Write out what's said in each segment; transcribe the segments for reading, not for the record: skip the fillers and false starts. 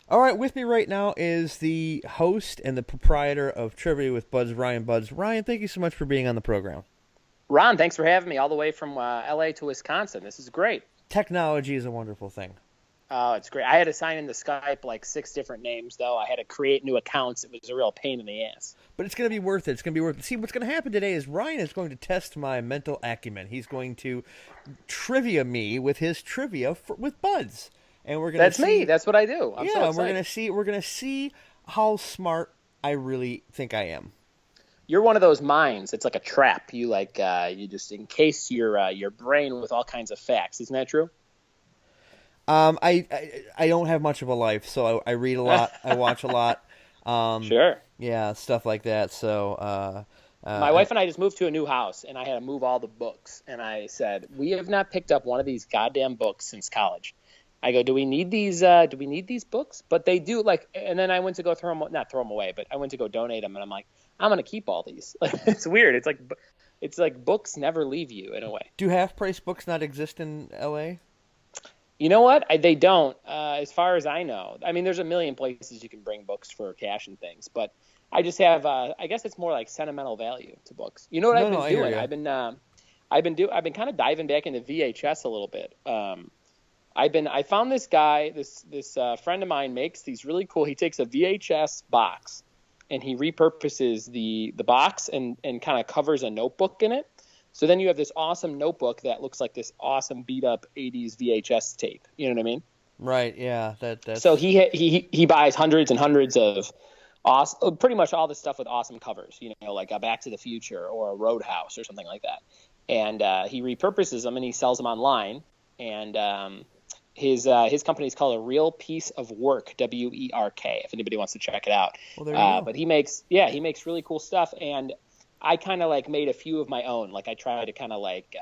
All right, with me right now is the host and the proprietor of Trivia with Buds, Ryan Buds. Ryan, thank you so much for being on the program. Ron, thanks for having me all the way from LA to Wisconsin. This is great. Technology is a wonderful thing. Oh, it's great. I had to sign in the Skype like six different names, though. I had to create new accounts. It was a real pain in the ass. But it's going to be worth it. It's going to be worth it. See, what's going to happen today is Ryan is going to test my mental acumen. He's going to trivia me with his trivia with Buds. And we're going to That's me. see, That's what I do. I'm so yeah, we're going excited. to see, we're going to see how smart I really think I am. You're one of those minds. It's like a trap. You just encase your brain with all kinds of facts. Isn't that true? I don't have much of a life, so I read a lot, I watch a lot, um, Sure. yeah, stuff like that. So, My I, wife and I just moved to a new house, and I had to move all the books. And I said, we have not picked up one of these goddamn books since college. I go, do we need these? Do we need these books? But they do. Like, and then I went to go throw them, not throw them away, but I went to go donate them, and I'm like, I'm gonna keep all these. It's weird. It's like books never leave you in a way. do half price books not exist in L.A.? You know what? They don't, as far as I know. I mean, there's a million places you can bring books for cash and things, but I just have. I guess it's more like sentimental value to books. You know what No, I've no, been I hear doing? you. I've been kind of diving back into VHS a little bit. I found this guy, this friend of mine makes these really cool. He takes a VHS box and he repurposes the box and kind of covers a notebook in it. So then you have this awesome notebook that looks like this awesome beat up 80s VHS tape. You know what I mean? Right? Yeah, So that's he buys hundreds and hundreds of awesome, pretty much all this stuff with awesome covers. Like a Back to the Future or a Roadhouse or something like that. And he repurposes them and he sells them online. And his company is called A Real Piece of Work, WERK. If anybody wants to check it out, well. There you go. but he makes really cool stuff, and I kind of like made a few of my own. Like I tried to kind of like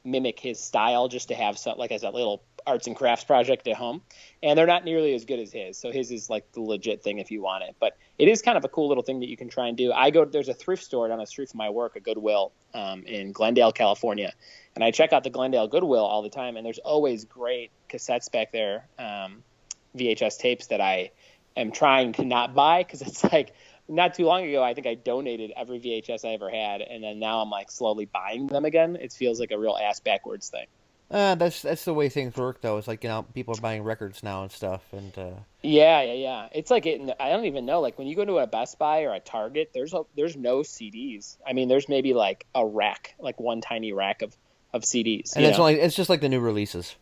mimic his style just to have some like as a little arts and crafts project at home, and they're not nearly as good as his. So his is like the legit thing if you want it, but it is kind of a cool little thing that you can try and do. There's a thrift store down the street from my work, a Goodwill, in Glendale, California, and I check out the Glendale Goodwill all the time, and there's always great cassettes back there, VHS tapes that I am trying to not buy because it's like not too long ago I think I donated every VHS I ever had, and then now I'm like slowly buying them again. It feels like a real ass backwards thing. That's the way things work, though. It's like people are buying records now and stuff, and Yeah, yeah, yeah. It's like I don't even know. Like when you go to a Best Buy or a Target, there's no CDs. I mean, there's maybe like a rack, like one tiny rack of CDs. and it's just like the new releases.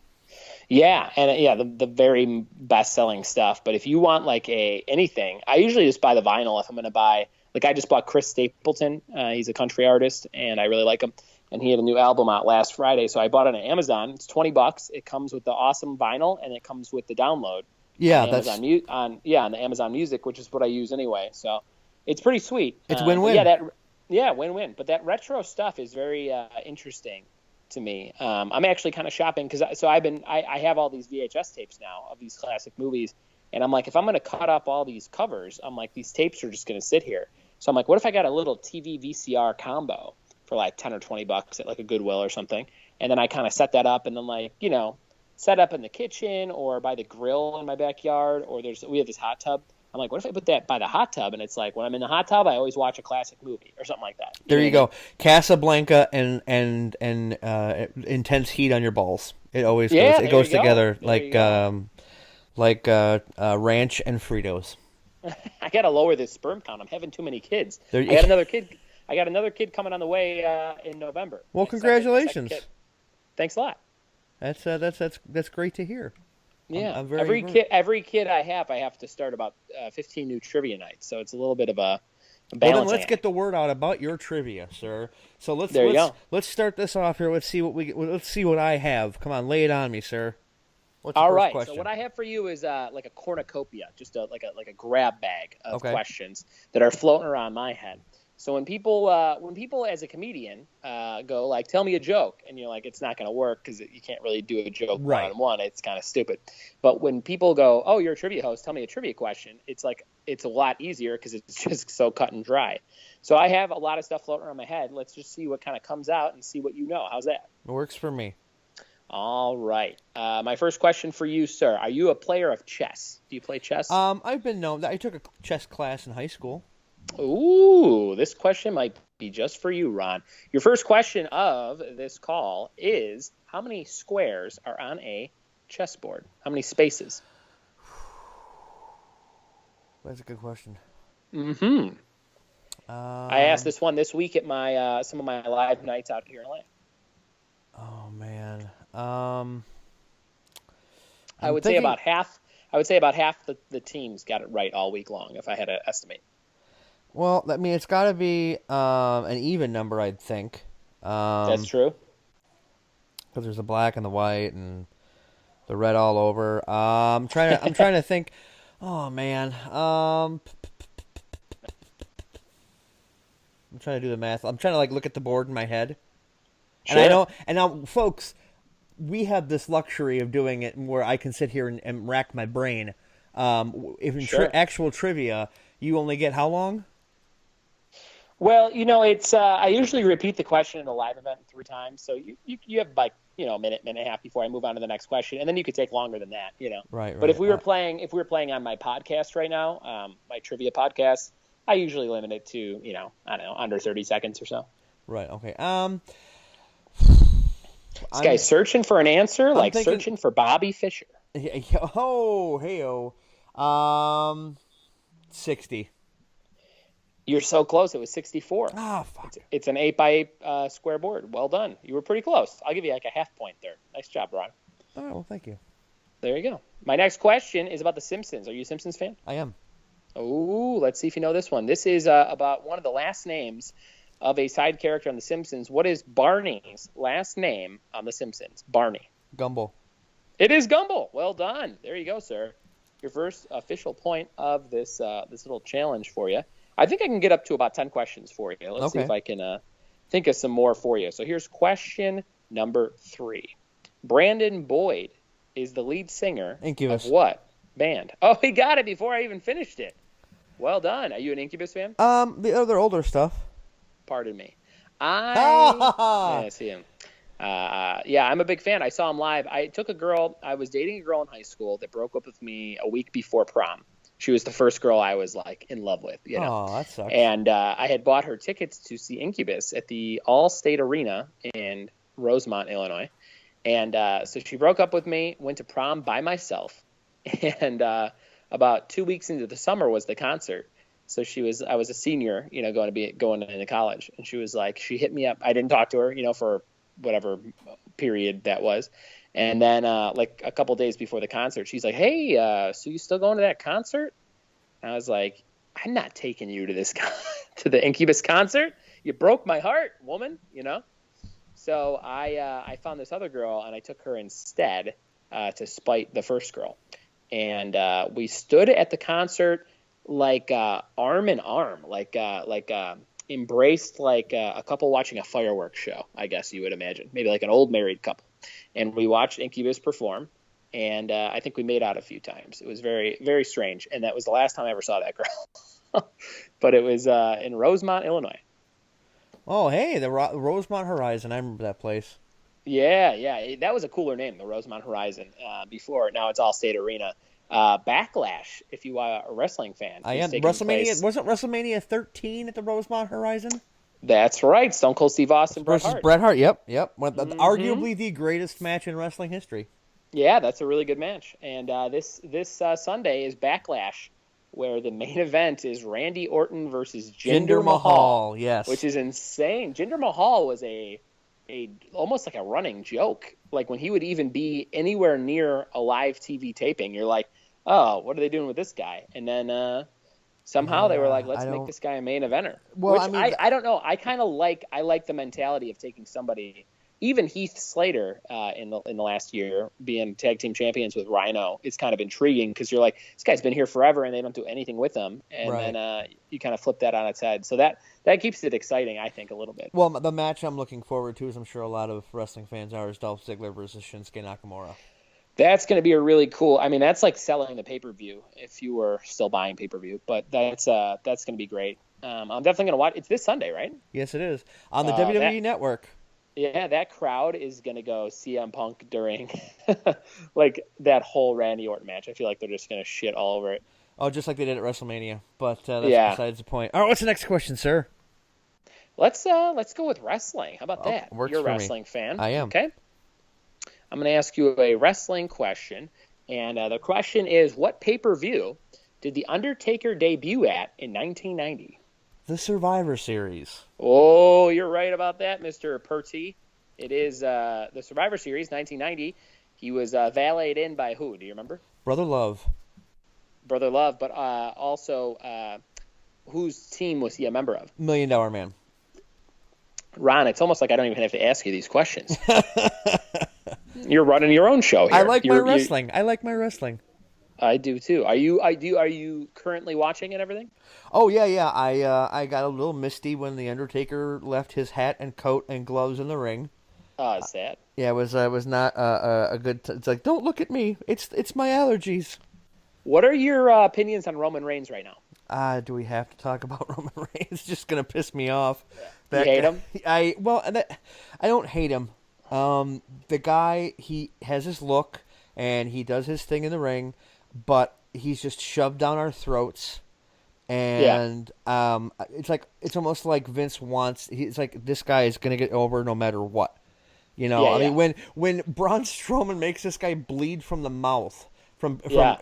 Yeah, and yeah, the very best selling stuff. But if you want like a anything, I usually just buy the vinyl if I'm going to buy. Like I just bought Chris Stapleton. He's a country artist, and I really like him. And he had a new album out last Friday, so I bought it on Amazon. It's $20. It comes with the awesome vinyl, and it comes with the download on Yeah, Amazon that's on the Amazon Music, which is what I use anyway. So it's pretty sweet. it's But yeah, win-win. win-win. But that retro stuff is very interesting to me. I'm actually kind of shopping because I have all these VHS tapes now of these classic movies, and I'm like, if I'm going to cut up all these covers, I'm like, these tapes are just going to sit here. So I'm like, what if I got a little TV VCR combo for like 10 or $20 at like a Goodwill or something, and then I kind of set that up, and then like set up in the kitchen or by the grill in my backyard, or we have this hot tub. I'm like, what if I put that by the hot tub? And it's like when I'm in the hot tub, I always watch a classic movie or something like that. You There know what you I mean? go. Casablanca and intense heat on your balls. It always goes. Yeah, It there goes you go. together There you go. like ranch and Fritos. I gotta lower this sperm count. I'm having too many kids. There. I got another kid. I got another kid coming on the way in November. Well, My second kid. congratulations. Thanks a lot. That's great to hear. Yeah, I'm very. every kid I have to start about 15 new trivia nights. So it's a little bit of a Well, then balancing let's get act. the word out about your trivia, sir. So let's There you let's go. let's start this off here. Let's see what I have. Come on, lay it on me, sir. What's the All first right. So question? what I have for you is like a cornucopia, just like a grab bag of Okay. questions that are floating around my head. So when people as a comedian go like, tell me a joke, and you're like, it's not going to work because you can't really do a joke one Right. on one. It's kind of stupid. But when people go, oh, you're a trivia host, tell me a trivia question, it's like it's a lot easier because it's just so cut and dry. So I have a lot of stuff floating around my head. Let's just see what kind of comes out and see what you know. How's that? It works for me. All right. My first question for you, sir. Are you a player of chess? Do you play chess? I've been known. I took a chess class in high school. Ooh, this question might be just for you, Ron. Your first question of this call is how many squares are on a chessboard? How many spaces? That's a good question. Mm-hmm. I asked Um, this one this week at my some of my live nights out here in LA. oh man. I I'm would say thinking. about half. I would say about half the teams got it right all week long, if I had to estimate. Well, I mean, it's got to be an even number, I'd think. That's Because true. there's the black and the white and the red all over. I'm trying to think. Oh man. I'm trying to do the math. I'm trying to like look at the board in my head. And I Sure. know, and now, folks, we have this luxury of doing it where I can sit here and rack my brain. If in Sure. actual trivia, you only get how long? Well, it's I usually repeat the question in a live event 3 times, so you have like a minute and a half before I move on to the next question, and then you could take longer than that. Right, But right. if we were playing on my podcast right now, my trivia podcast, I usually limit it to I don't know, under 30 seconds or so. Right. Okay. This guy's searching for an answer, I'm like thinking. searching for Bobby Fischer. Oh, hey, oh. 60. You're so close. It was 64. Ah, fuck. It's an 8 by 8 square board. Well done. You were pretty close. I'll give you like a half point there. Nice job, Ron. Oh, well, thank you. There you go. My next question is about The Simpsons. Are you a Simpsons fan? I am. Oh, let's see if you know this one. This is about one of the last names of a side character on The Simpsons. What is Barney's last name on The Simpsons? Barney. Gumbo. It is Gumbel. Well done. There you go, sir. Your first official point of this little challenge for you. I think I can get up to about 10 questions for you. Let's see Okay. if I can think of some more for you. So here's question number 3. Brandon Boyd is the lead singer Incubus. of what band? Oh, he got it before I even finished it. Well done. Are you an Incubus fan? The other older stuff. Pardon me. Ah, Yeah, see him. Yeah, I'm a big fan. I saw him live. I was dating a girl in high school that broke up with me a week before prom. She was the first girl I was like in love with. Oh, that sucks. And I had bought her tickets to see Incubus at the All-State Arena in Rosemont, Illinois. And so she broke up with me, went to prom by myself, and about 2 weeks into the summer was the concert. So I was a senior, going into college, and she hit me up. I didn't talk to her, for whatever period that was. And then like a couple days before the concert, she's like, "Hey, so you still going to that concert?" And I was like, "I'm not taking you to this to the Incubus concert. You broke my heart, woman." So I found this other girl and I took her instead to spite the first girl. And we stood at the concert like arm in arm, like embraced like a couple watching a fireworks show, I guess you would imagine, maybe like an old married couple. And we watched Incubus perform, and I think we made out a few times. It was very, very strange, and that was the last time I ever saw that girl. But it was in Rosemont, Illinois. Oh, hey, the Rosemont Horizon. I remember that place. Yeah, that was a cooler name, the Rosemont Horizon. Before, now it's All-State Arena. Backlash, if you are a wrestling fan. I is am. taking WrestleMania place- wasn't WrestleMania 13 at the Rosemont Horizon That's right. Stone Cold Steve Austin, Bret versus Hart. Bret Hart. Yep. Arguably the greatest match in wrestling history. Yeah, that's a really good match. And this Sunday is Backlash, where the main event is Randy Orton versus Jinder Mahal, yes. which is insane. Jinder Mahal was a almost like a running joke. Like when he would even be anywhere near a live TV taping, you're like, oh, what are they doing with this guy? And then somehow they were like, let's make this guy a main eventer. Well, Which I mean, I don't know. I like the mentality of taking somebody. Even Heath Slater in the last year being tag team champions with Rhino is kind of intriguing because you're like, this guy's been here forever and they don't do anything with him, and Right. then you kind of flip that on its head. So that keeps it exciting, I think, a little bit. Well, the match I'm looking forward to, as I'm sure a lot of wrestling fans are, is Dolph Ziggler versus Shinsuke Nakamura. That's going to be a really cool. I mean, that's like selling the pay-per-view if you were still buying pay-per-view, but that's going to be great. I'm definitely going to watch. It's this Sunday, right? Yes, it is on the WWE Network. Yeah, that crowd is gonna go CM Punk during like that whole Randy Orton match. I feel like they're just gonna shit all over it. Oh, just like they did at WrestleMania. But that's Yeah, besides the point. All right, what's the next question, sir? let's go with wrestling. How about Okay, that? works You're a for me. wrestling fan, I am. okay? I'm gonna ask you a wrestling question, and the question is, what pay-per-view did the Undertaker debut at in 1990? The Survivor Series. Oh, you're right about that, Mr. Purty. It is the Survivor Series, 1990. He was valeted in by who? Do you remember? Brother Love. Brother Love, but also whose team was he a member of? $1 Million Man. Ron, it's almost like I don't even have to ask you these questions. You're running your own show here. I like my wrestling. I like my wrestling. I do too. Are you currently watching and everything? Oh yeah. I got a little misty when the Undertaker left his hat and coat and gloves in the ring. Oh, it's sad. Yeah, it was not a good. It's like, don't look at me. It's my allergies. What are your opinions on Roman Reigns right now? Do we have to talk about Roman Reigns? It's just gonna piss me off. You hate him? I don't hate him. The guy, he has his look and he does his thing in the ring, but he's just shoved down our throats. And it's almost like Vince wants. It's like this guy is gonna get over no matter what. You know, I mean, when Braun Strowman makes this guy bleed from the mouth from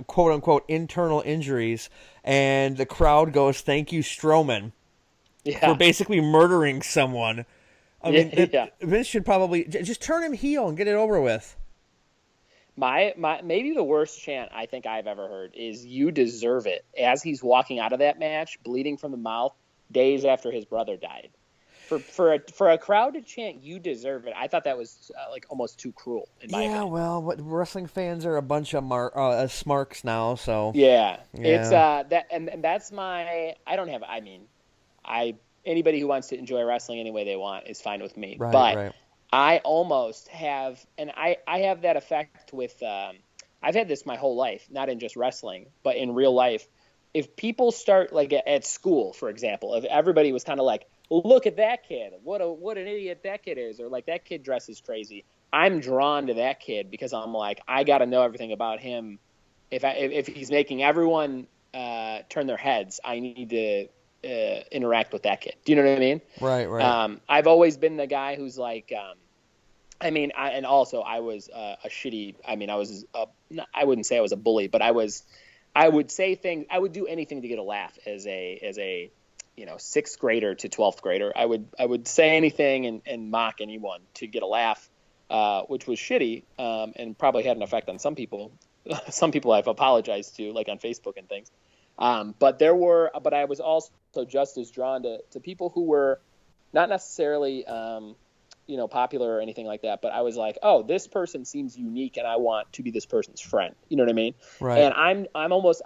quote unquote internal injuries, and the crowd goes, "Thank you, Strowman," for basically murdering someone. I mean, Vince should probably just turn him heel and get it over with. My maybe the worst chant I think I've ever heard is "You deserve it" as he's walking out of that match, bleeding from the mouth, days after his brother died. For a crowd to chant "You deserve it," I thought that was like almost too cruel. In my opinion. Well, what wrestling fans are a bunch of smarks now, so it's that and that's my. I don't have. I mean, anybody who wants to enjoy wrestling any way they want is fine with me. Right. I almost have, and I have that effect with. I've had this my whole life, not in just wrestling, but in real life. If people start like at school, for example, if everybody was kind of like, look at that kid, what an idiot that kid is, or like that kid dresses crazy. I'm drawn to that kid because I'm like, I got to know everything about him. If he's making everyone turn their heads, I need to interact with that kid. Do you know what I mean? Right. I've always been the guy who's like, I was a shitty. I mean, I wouldn't say I was a bully, but I would say things. I would do anything to get a laugh as a sixth grader to 12th grader. I would say anything and mock anyone to get a laugh, which was shitty and probably had an effect on some people. Some people I've apologized to, like on Facebook and things. But I was also just as drawn to people who were not necessarily popular or anything like that, but I was like, oh, this person seems unique and I want to be this person's friend. You know what I mean? Right. And I almost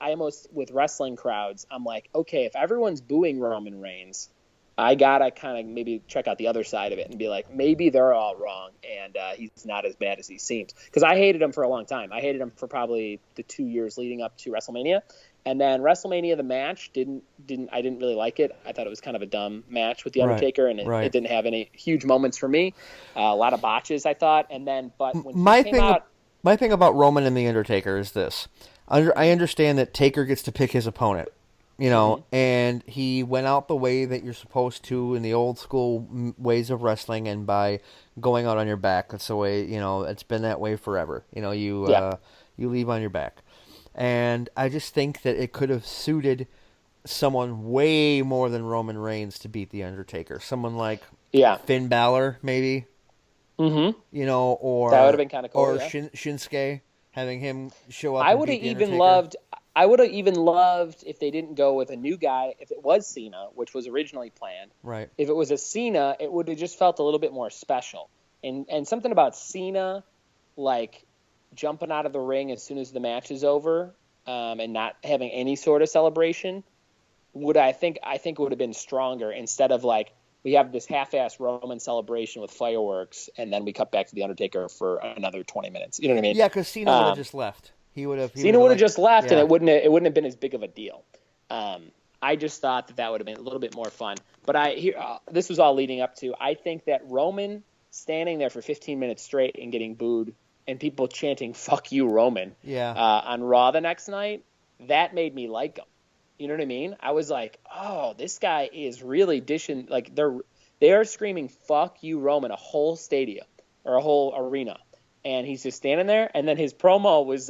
with wrestling crowds, I'm like, okay, if everyone's booing Roman Reigns, I gotta kind of maybe check out the other side of it and be like, maybe they're all wrong and he's not as bad as he seems. Because I hated him for a long time. I hated him for probably the 2 years leading up to WrestleMania. And then WrestleMania, the match I didn't really like it. I thought it was kind of a dumb match with the Undertaker, and it didn't have any huge moments for me. A lot of botches, I thought. And then, but when my thing about Roman and the Undertaker is this: I understand that Taker gets to pick his opponent, and he went out the way that you're supposed to in the old school ways of wrestling, and by going out on your back. That's the way it's been that way forever. You leave on your back. And I just think that it could have suited someone way more than Roman Reigns to beat The Undertaker. Someone like Finn Balor, maybe. Mm-hmm. Or that would have been kind of cool. Or Shinsuke, having him show up. I would have even loved if they didn't go with a new guy. If it was Cena, which was originally planned. Right. If it was a Cena, it would have just felt a little bit more special. And something about Cena, like jumping out of the ring as soon as the match is over, and not having any sort of celebration, I think it would have been stronger instead of like we have this half-ass Roman celebration with fireworks and then we cut back to the Undertaker for another 20 minutes. You know what I mean? Yeah, because Cena would have just left. Cena would have just left, and it wouldn't have been as big of a deal. I just thought that would have been a little bit more fun. But this was all leading up to. I think that Roman standing there for 15 minutes straight and getting booed and people chanting "fuck you, Roman" Yeah. On Raw the next night, that made me like him. You know what I mean? I was like, oh, this guy is really dishing. Like they are screaming "fuck you, Roman" a whole stadium or a whole arena, and he's just standing there. And then his promo was,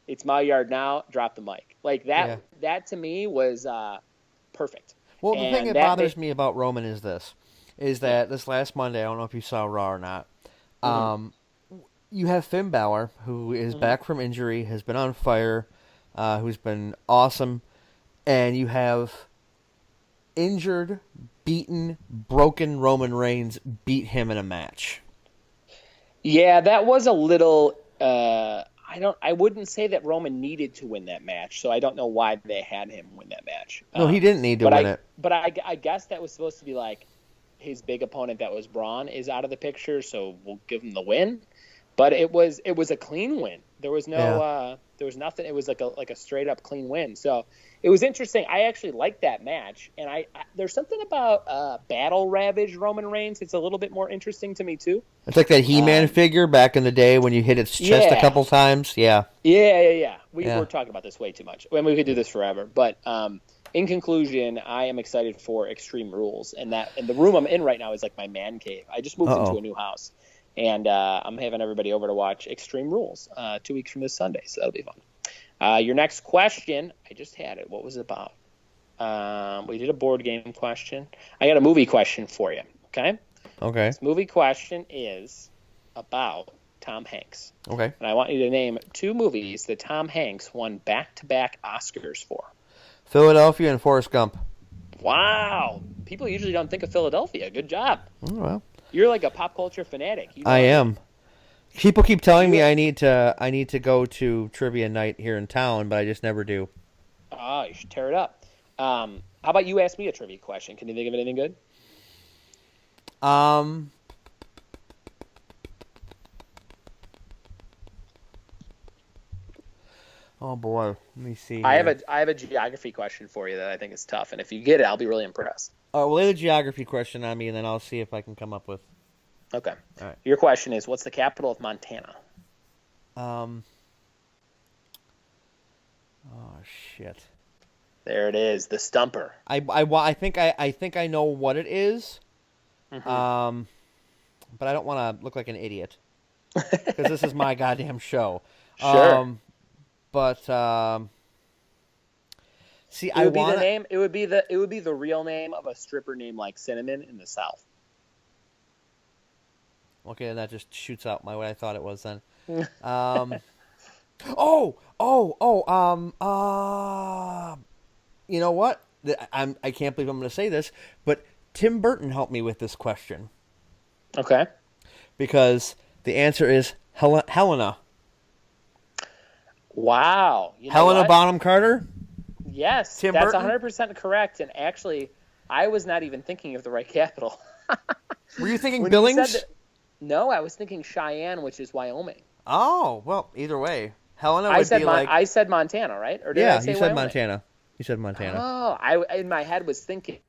"It's my yard now. Drop the mic." Like that. Yeah. That to me was perfect. Well, the And thing that bothers me about Roman is that this last Monday, I don't know if you saw Raw or not, you have Finn Balor, who is back from injury, has been on fire, who's been awesome, and you have injured, beaten, broken Roman Reigns beat him in a match. Yeah, that was a little. I wouldn't say that Roman needed to win that match, so I don't know why they had him win that match. No, he didn't need to win it. But I guess that was supposed to be like his big opponent that was Braun is out of the picture, so we'll give him the win. But it was a clean win. There was no there was nothing. It was like a straight up clean win. So it was interesting. I actually liked that match, and I there's something about Battle Ravage Roman Reigns. It's a little bit more interesting to me too. It's like that He-Man figure back in the day when you hit its chest a couple times. Yeah. Yeah. We're talking about this way too much. I mean, we could do this forever. But in conclusion, I am excited for Extreme Rules, and the room I'm in right now is like my man cave. I just moved into a new house. And I'm having everybody over to watch Extreme Rules 2 weeks from this Sunday, so that'll be fun. Your next question, I just had it. What was it about? We did a board game question. I got a movie question for you, okay? Okay. This movie question is about Tom Hanks. Okay. And I want you to name 2 movies that Tom Hanks won back-to-back Oscars for. Philadelphia and Forrest Gump. Wow. People usually don't think of Philadelphia. Good job. Oh, well. You're like a pop culture fanatic. I am. People keep telling me I need to go to trivia night here in town, but I just never do. Oh, you should tear it up. How about you ask me a trivia question? Can you think of anything good? Oh boy, let me see here. I have a geography question for you that I think is tough, and if you get it, I'll be really impressed. Oh, well, lay the geography question on me, and then I'll see if I can come up with. Okay. All right. Your question is, what's the capital of Montana? Oh shit. There it is, the Stumper. I think I know what it is. But I don't want to look like an idiot because this is my goddamn show. Sure. See, it would be the name. It would be the real name of a stripper named like Cinnamon in the South. Okay, and that just shoots out my way I thought it was then. You know what? I can't believe I'm going to say this, but Tim Burton helped me with this question. Okay. Because the answer is Helena. Wow. You know Helena what? Bonham Carter? Yes, Tim that's Burton? 100% correct. And actually, I was not even thinking of the right capital. Were you thinking When Billings? you said that- no, I was thinking Cheyenne, which is Wyoming. Oh, well, either way. Helena would be like... I said Montana, right? Or did I say you said Wyoming? Montana. You said Montana. Oh, I in my head was thinking.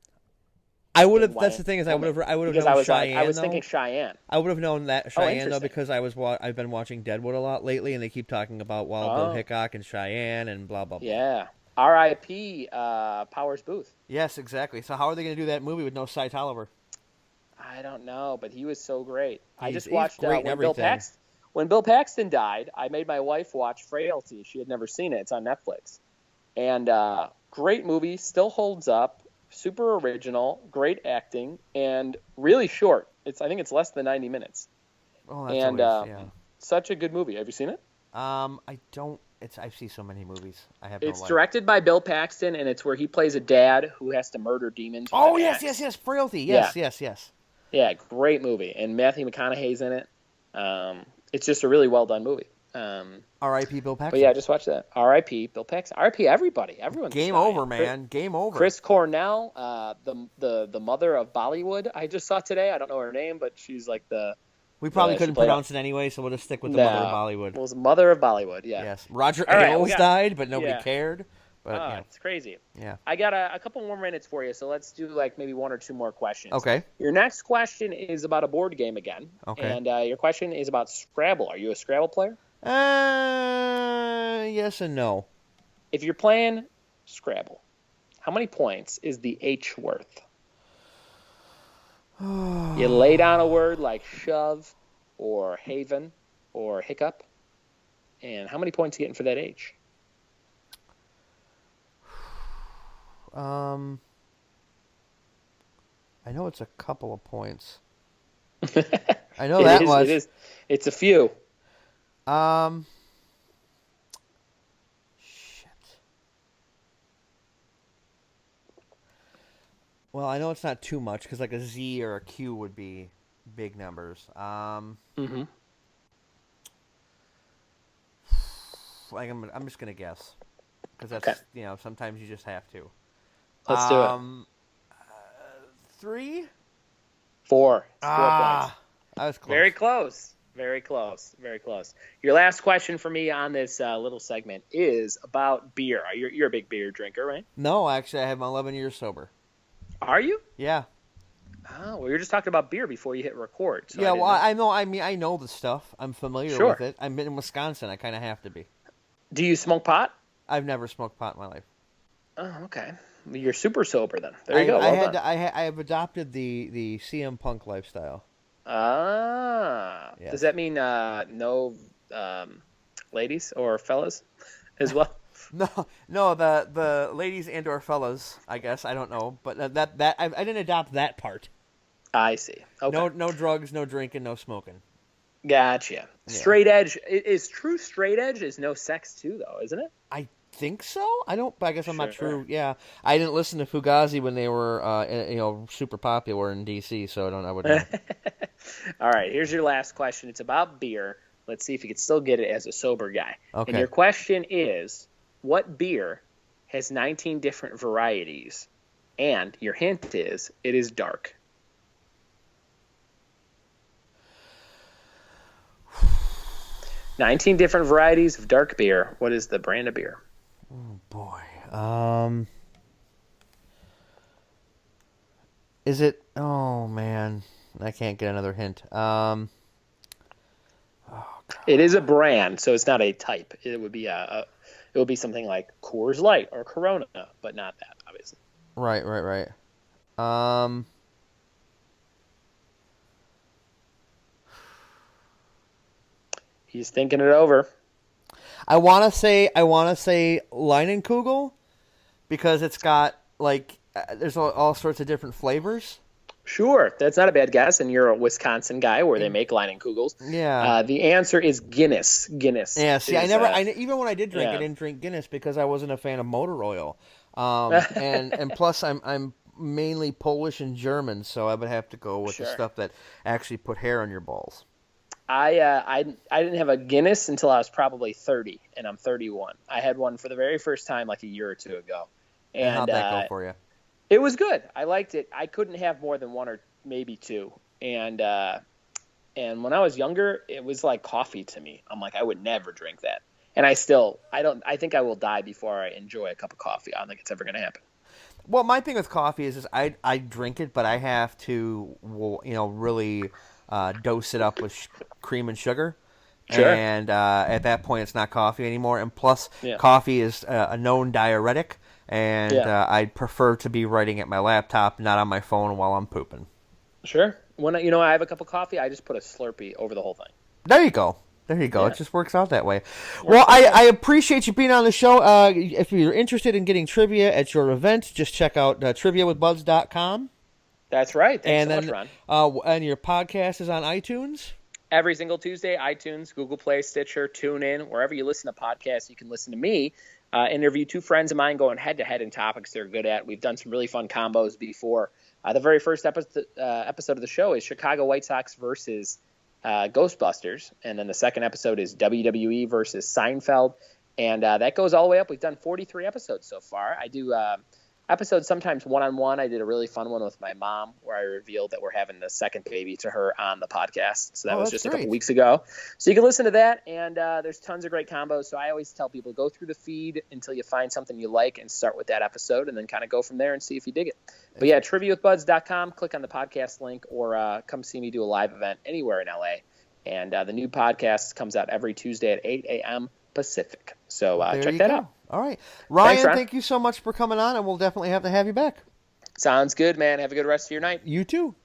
I would have. That's the thing is, I would have Because known Cheyenne. I was though. thinking Cheyenne. I would have known that Cheyenne though interesting. because I've been watching Deadwood a lot lately, and they keep talking about Bill Hickok and Cheyenne and blah blah blah. Yeah. R.I.P. Powers Booth. Yes, exactly. So how are they going to do that movie with no Cy Tolliver? I don't know, but he was so great. I just He's watched great in everything. When Bill Paxton died. I made my wife watch Frailty. She had never seen it. It's on Netflix, and great movie. Still holds up. Super original. Great acting, and really short. I think it's less than 90 minutes. Oh, that's such a good movie. Have you seen it? I don't. I see so many movies. I have. It's directed by Bill Paxton, and it's where he plays a dad who has to murder demons. with Oh an yes, axe. yes. Frailty. Yes. Yeah, great movie, and Matthew McConaughey's in it. It's just a really well done movie. R.I.P. Bill Paxton. But yeah, just watch that. R.I.P. Bill Paxton. R.I.P. Everybody. Everyone's Game dying. over, man. Game over. Chris Cornell, the mother of Bollywood. I just saw today. I don't know her name, but she's like the. We probably couldn't pronounce it anyway, so we'll just stick with the mother of Bollywood. Well, it was mother of Bollywood. Yeah. Yes. Roger All right, Ailes died, but nobody cared. But It's crazy. yeah. I got a couple more minutes for you, so let's do like maybe one or two more questions. Okay. Your next question is about a board game again. Okay. And your question is about Scrabble. Are you a Scrabble player? Yes and no. If you're playing Scrabble, how many points is the H worth? You lay down a word like shove or haven or hiccup, and how many points are you getting for that H? I know it's a couple of points. I know that much. It is. It's a few. Shit. Well, I know it's not too much because like a Z or a Q would be big numbers. Mm-hmm. Like I'm just gonna guess because that's Okay. sometimes you just have to. Let's do it. 3. 4. It's 4 points. I was close. Very close. Very close. Very close. Your last question for me on this little segment is about beer. You're a big beer drinker, right? No, actually, I have 11 years sober. Are you? Yeah. Oh, well, you're just talking about beer before you hit record. So yeah, well, I know. I mean, I know the stuff. I'm familiar Sure. with it. I'm in Wisconsin. I kind of have to be. Do you smoke pot? I've never smoked pot in my life. Oh, okay. You're super sober then. There you go. Well done. I have adopted the CM Punk lifestyle. Yes. Does that mean no ladies or fellas as well? No, the ladies and or fellas, I guess. I don't know, but that I didn't adopt that part. I see. Okay. No drugs, no drinking, no smoking. Gotcha. Yeah. Straight edge is true. Straight edge is no sex too, though, isn't it? I think so. I don't. I guess I'm not Sure. true. Yeah, I didn't listen to Fugazi when they were super popular in DC, so I would know. All right. Here's your last question. It's about beer. Let's see if you can still get it as a sober guy. Okay. And your question is, what beer has 19 different varieties? And your hint is, it is dark. 19 different varieties of dark beer. What is the brand of beer? Oh boy. Is it? Oh man, I can't get another hint. Oh, it is a brand, so it's not a type. It would be it would be something like Coors Light or Corona, but not that, obviously. Right. He's thinking it over. I want to say Leinenkugel because it's got like there's all sorts of different flavors. Sure, that's not a bad guess, and you're a Wisconsin guy where they make Leinenkugels. Yeah. The answer is Guinness. Yeah. See, even when I did drink, I didn't drink Guinness because I wasn't a fan of motor oil. And plus I'm mainly Polish and German, so I would have to go with the stuff that actually put hair on your balls. I didn't have a Guinness until I was probably 30, and I'm 31. I had one for the very first time like a year or two ago. And how'd that go for you? It was good. I liked it. I couldn't have more than one or maybe two. And when I was younger, it was like coffee to me. I'm like, I would never drink that. And I think I will die before I enjoy a cup of coffee. I don't think it's ever going to happen. Well, my thing with coffee is I drink it, but I have to, really dose it up with cream and sugar. Sure. And at that point, it's not coffee anymore. And plus, Yeah. coffee is a known diuretic, and I'd prefer to be writing at my laptop, not on my phone while I'm pooping. Sure. When I have a cup of coffee, I just put a Slurpee over the whole thing. There you go. Yeah. It just works out that way. Well, I appreciate you being on the show. If you're interested in getting trivia at your event, just check out triviawithbuds.com. That's right. Thanks so much, Ron. And your podcast is on iTunes? Every single Tuesday, iTunes, Google Play, Stitcher, TuneIn, wherever you listen to podcasts, you can listen to me interview two friends of mine going head-to-head in topics they're good at. We've done some really fun combos before. The very first episode of the show is Chicago White Sox versus Ghostbusters, and then the second episode is WWE versus Seinfeld, and that goes all the way up. We've done 43 episodes so far. I do episodes, sometimes one-on-one. I did a really fun one with my mom where I revealed that we're having the second baby to her on the podcast. So that was just a couple weeks ago. So you can listen to that, and there's tons of great combos. So I always tell people, go through the feed until you find something you like and start with that episode, and then kind of go from there and see if you dig it. But yeah, triviawithbuds.com, click on the podcast link, or come see me do a live event anywhere in LA. And the new podcast comes out every Tuesday at 8 a.m. Pacific. So check that out. All right. Ryan, Thanks, Ron. Thank you so much for coming on, and we'll definitely have to have you back. Sounds good, man. Have a good rest of your night. You too.